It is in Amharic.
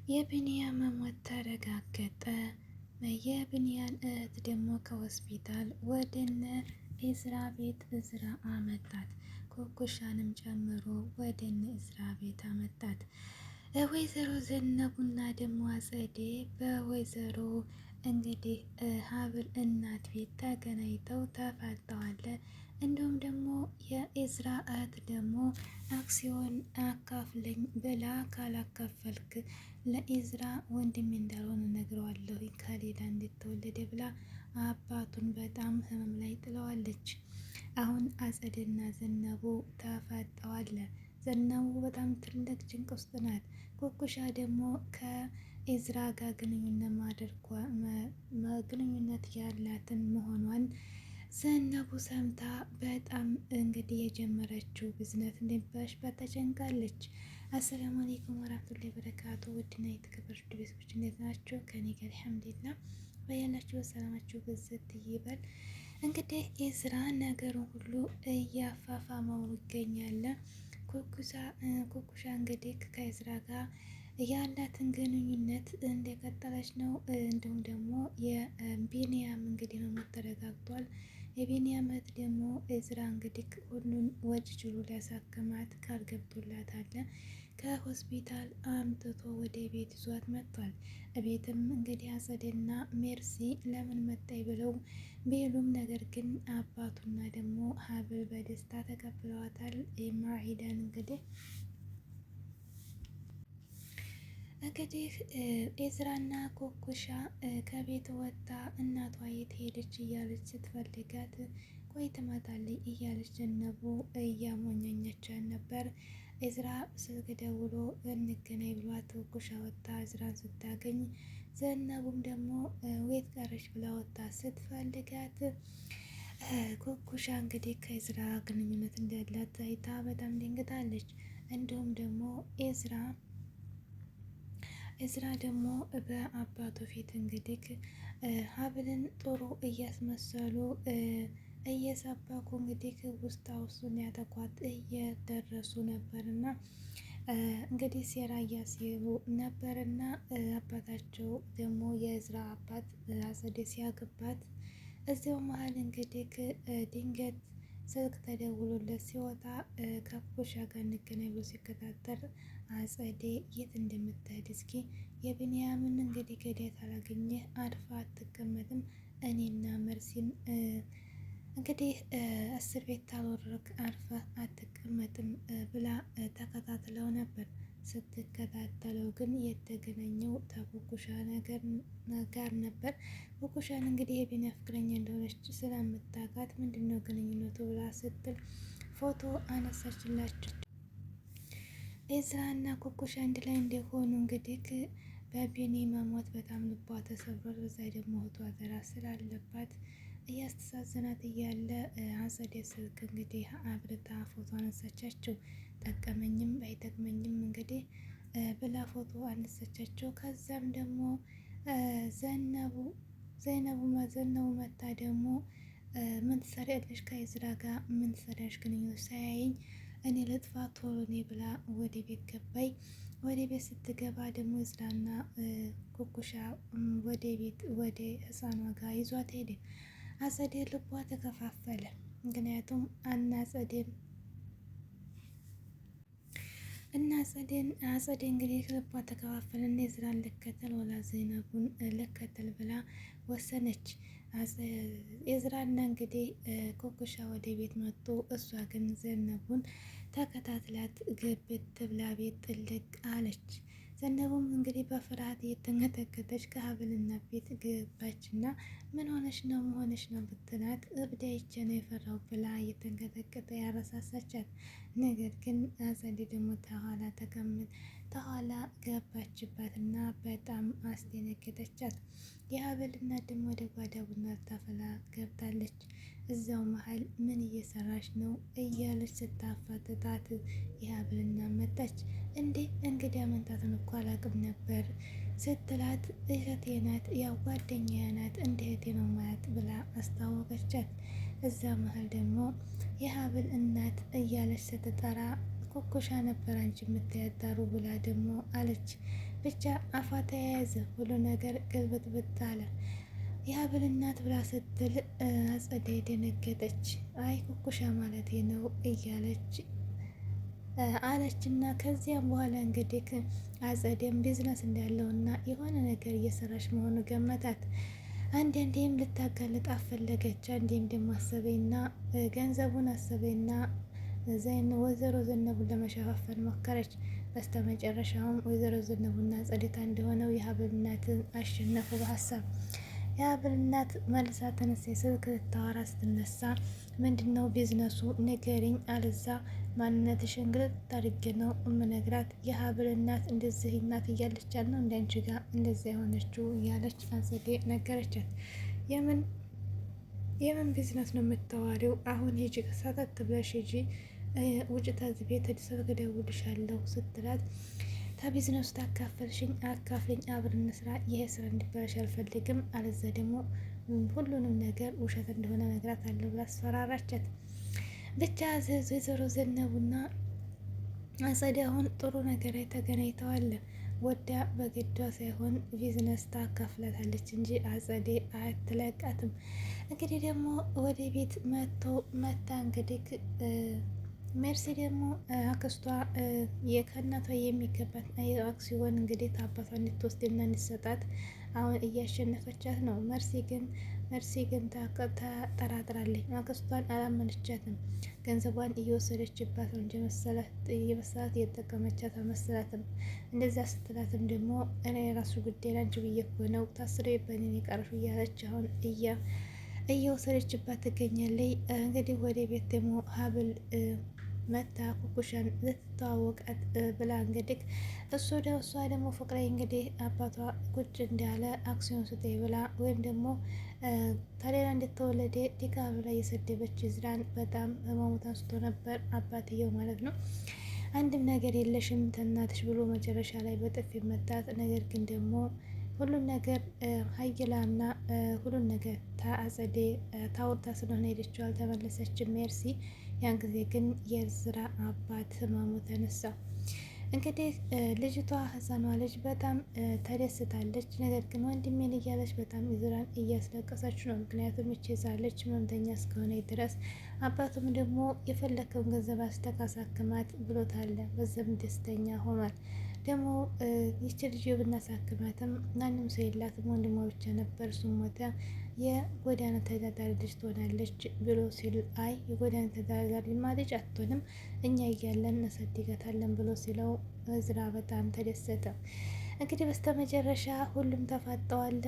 የቢንያም መሞት ተረጋገጠ። የቢንያም እህት ደግሞ ከሆስፒታል ወደነ ኢዝራ ቤት እዝራ አመጣት። ኩኩሻንም ጨምሮ ወደነ ኢዝራ ቤት አመጣት። ወይዘሮ ዘነቡና ደግሞ አጸዴ በወይዘሮ እንግዲህ ሀብል እናት ቤት ተገናኝተው ተፋጠዋል። እንዲሁም ደግሞ የኢዝራ እህት ደግሞ አክሲዮን አካፍለኝ ብላ ካላካፈልክ ለኢዝራ ወንድሜ እንዳልሆነ ነግረዋለሁ ከሌላ እንደተወለደ ብላ አባቱን በጣም ህመም ላይ ጥለዋለች። አሁን አጸድና ዘነቡ ተፋጠዋል። ዘነቡ በጣም ትልቅ ጭንቅ ውስጥ ናት። ኩኩሻ ደግሞ ከኢዝራ ጋር ግንኙነት ያላትን መሆኗን ዘነቡ ሰምታ በጣም እንግዲህ የጀመረችው ብዝነት እንደሚበላሽባት ተጨንቃለች። አሰላሙ አለይኩም ወራህመቱላሂ ወበረካቱ። ውድና የተከበራችሁ ቤተሰቦች እንዴት ናቸው? ከኔ ጋር አልሐምዱሊላህ። በያላችሁ ሰላማችሁ ብዝት ይበል። እንግዲህ ኢዝራ ነገሩን ሁሉ እያፋፋመው ይገኛል። ኩኩሻ እንግዲህ ከኢዝራ ጋር ያላትን ግንኙነት እንደቀጠለች ነው። እንዲሁም ደግሞ የቢንያም እንግዲህ መሞት ተረጋግጧል። የቢንያም እህት ደግሞ ኢዝራ እንግዲህ ሁሉን ወጪ ችሎ ሊያሳክማት ቃል ገብቶላታል። ከሆስፒታል አምጥቶ ወደ ቤት ይዟት መጥቷል። ቤትም እንግዲህ አጸደና ሜርሲ ለምን መጣይ ብለው ቢሉም ነገር ግን አባቱና ደግሞ ሀብል በደስታ ተቀብለዋታል። ማሂዳን እንግዲህ ኢዝራና ኩኩሻ ከቤት ወጣ እናቷ የት ሄደች እያለች ስትፈልጋት ቆይ ትመጣለች እያለች ዘነቡ እያሞኘኘቻት ነበር። ኢዝራ ስልክ ደውሎ እንገናኝ ብሏት ኩኩሻ ወጣ ኢዝራን ስታገኝ፣ ዘነቡም ደግሞ የት ቀረች ብላ ወጣ ስትፈልጋት ኩኩሻ እንግዲህ ከኢዝራ ግንኙነት እንዳላት አይታ በጣም ደንግጣለች። እንዲሁም ደግሞ ኢዝራ ደግሞ በአባቱ ፊት እንግዲህ ሀብልን ጥሩ እያስመሰሉ እየሰበኩ እንግዲህ ውስጣ ውስጡን ያጠቋት እየደረሱ ነበርና እንግዲህ ሴራ እያሴሩ ነበርና አባታቸው ደግሞ የኢዝራ አባት አጸደ ሲያገባት እዚያው መሀል እንግዲህ ድንገት ስልክ ተደውሎለት ሲወጣ ከኩኩሻ ጋር እንገናኝ ብሎ ሲከታተል አጸዴ የት እንደምትሄድ እስኪ የቢንያምን እንግዲህ ገዳይ ካላገኘህ አርፋ አትቀመጥም፣ እኔና መርሲን እንግዲህ እስር ቤት ታልወረድክ አርፈ አትቀመጥም ብላ ተከታትለው ነበር። ስትከታተለው ግን የተገናኘው ከኩኩሻ ጋር ነበር። ኩኩሻን እንግዲህ የቢንያ ፍቅረኛ እንደሆነች ስለምታውቃት ምንድነው ግንኙነቱ ብላ ስትል ፎቶ አነሳችላችሁ። ኢዝራ እና ኩኩሻ አንድ ላይ እንደሆኑ እንግዲህ በቢኒ መሞት በጣም ልቧ ተሰብሯል። በዛ ደግሞ እህቷ ዘራ ስላለባት እያስተሳዘናት እያለ አጸደ ስልክ እንግዲህ አብርታ ፎቶ አነሳቻቸው። ጠቀመኝም አይጠቅመኝም እንግዲህ ብላ ፎቶ አነሳቻቸው። ከዛም ደግሞ ዘነቡ መታ ደግሞ ምን ትሰሪያለሽ ከኢዝራ ጋር ምን ትሰሪያለሽ? ግንኙነት ሳያየኝ እኔ ልጥፋ ቶሎ እኔ ብላ ወደ ቤት ገባይ። ወደ ቤት ስትገባ ደግሞ ኢዝራና ኩኩሻ ወደ ቤት ወደ ህፃኗ ጋር ይዟት ሄደ። አጸዴ ልቧ ተከፋፈለ። ምክንያቱም አጸዴ እንግዲህ ልቧ ተከፋፈለ እና ኢዝራን ልከተል ወላ ዘይነቡን ልከተል ብላ ወሰነች። ኢዝራና እንግዲህ ኩኩሻ ወደ ቤት መጡ። እሷ ግን ዘነቡን ተከታትላት ግብት ብላ ቤት ጥልቅ አለች። ዘነቡም እንግዲህ በፍርሃት እየተንቀጠቀጠች ከሀብልና ቤት ገባችና ምን ሆነሽ ነው መሆነሽ ነው ብትላት እብድ አይቼ ነው የፈራው ብላ እየተንቀጠቀጠ ያረሳሳቻት። ነገር ግን አጸዴ ደግሞ ተኋላ ገባችባትና በጣም አስደነገጠቻት። የሀብልና ደግሞ ወደ ጓዳ ቡና ልታፈላ ገብታለች። እዛው መሀል ምን እየሰራች ነው እያለች ስታፋጥጣት የሀብልና መጣች። እንዴ እንግዲህ መንታትን እኮ አላቅም ነበር ስትላት እህቴ ናት ያው ጓደኛዬ ናት እንደ እህቴ ነው ማያት ብላ አስታወቀቻት። እዛ መሀል ደግሞ የሀብል እናት እያለች ስትጠራ ኮኮሻ ነበር አንቺ የምትያዳሩ ብላ ደግሞ አለች። ብቻ አፏ ተያያዘ፣ ሁሉ ነገር ግልብጥብጥ አለ። የሀብል እናት ብላ ስትል አጸደይ ደነገጠች። አይ ኩኩሻ ማለት ነው እያለች አለች። እና ከዚያም በኋላ እንግዲህ አጸደም ቢዝነስ እንዳለው እና የሆነ ነገር እየሰራች መሆኑ ገመታት። አንዴም ልታጋልጥ አፈለገች። አንዴም ደግሞ አሰበኝና ገንዘቡን አሰበኝና ወይዘሮ ዘነቡን ለመሸፋፈን ሞከረች። በስተመጨረሻውም ወይዘሮ ዘነቡና ጸደታ እንደሆነው የሀብል እናትን አሸነፉ በሀሳብ። የሀብል እናት መልሳ ተነሳ። ስልክ ልታወራ ስትነሳ ምንድነው ቢዝነሱ ንገሪኝ፣ አለዛ ማንነትሽን ግልጥ አድርጌ ነው እምነግራት። የሀብል እናት እንደዚህ እናት እያለቻት ነው እንዳንቺ ጋር እንደዚያ የሆነችው እያለች አጸዴ ነገረቻት። የምን ቢዝነስ ነው የምታዋሪው? አሁን ሂጂ ሰተት ብለሽ ሂጂ ውጭ ተዚህ ቤት ስልክ እደውልልሻለሁ ስትላት ከቢዝነሱ ታካፈልሽኝ አካፍልኝ፣ አብረን እንስራ። ይሄ ስራ እንዲበላሽ አልፈልግም፣ አለዛ ደግሞ ሁሉንም ነገር ውሸት እንደሆነ ነግራት አለው ብላ አስፈራራቻት። ብቻ ወይዘሮ ዘነቡና አጸደ አሁን ጥሩ ነገር ላይ ተገናኝተዋል። ወዳ በግዷ ሳይሆን ቢዝነስ ታካፍላታለች እንጂ አጸደ አትለቃትም። እንግዲህ ደግሞ ወደ ቤት መታ እንግዲህ ሜርሲ ደግሞ አክስቷ ከእናቷ የሚገባት አክሲዮን እንግዲህ አባቷ እንድትወስድና እንድትሰጣት አሁን እያሸነፈቻት ነው። መርሲ ግን ተጠራጥራለች። አክስቷን አላመነቻትም። ገንዘቧን እየወሰደችባት ነው እንጂ የመሰላት እየተጠቀመቻት አልመሰላትም። እንደዛ ስትላትም ደግሞ እኔ የራሱ ጉዳይ ላንቺ ብዬ እኮ ነው ታስሬ በኔን የቀረሹ እያለች አሁን እየወሰደችባት ትገኛለች። እንግዲህ ወደ ቤት ደግሞ ሀብል መታ ኩኩሻን ልትተዋወቃት ብላ እንግዲህ እሷ ደግሞ ፍቅሬ እንግዲህ አባቷ ቁጭ እንዳለ አክሲዮን ስጠኝ ብላ ወይም ደግሞ ከሌላ እንደተወለደ ዲጋ ብላ እየሰደበች ዝራን በጣም ህመሙት አንስቶ ነበር አባትየው ማለት ነው። አንድም ነገር የለሽም ተናትሽ ብሎ መጨረሻ ላይ በጥፊ መታት። ነገር ግን ደግሞ ሁሉን ነገር ሀይላና ሁሉን ነገር አጸዴ ታውርታ ስለሆነ ሄደችው አልተመለሰችም ሜርሲ። ያን ጊዜ ግን የዝራ አባት ህመሙ ተነሳ። እንግዲህ ልጅቷ ህፃኗ ልጅ በጣም ተደስታለች። ነገር ግን ወንድሜን እያለች በጣም ዝራን እያስለቀሰች ነው። ምክንያቱም ይችዛለች ህመምተኛ እስከሆነ ድረስ አባቱም ደግሞ የፈለከውን ገንዘብ አስተካሳክማት ብሎታል። በዛም ደስተኛ ሆኗል። ደግሞ ይች ልጅ ብናሳክማትም ማንም ሰው የላትም፣ ወንድሟ ብቻ ነበር፣ እሱም ሞተ፣ የጎዳና ተዳዳሪ ልጅ ትሆናለች ብሎ ሲል አይ የጎዳና ተዳዳሪ ልጅ አትሆንም እኛ እያለን እናሳድጋታለን ብሎ ሲለው እዝራ በጣም ተደሰተ። እንግዲህ በስተመጨረሻ ሁሉም ተፋጠዋል።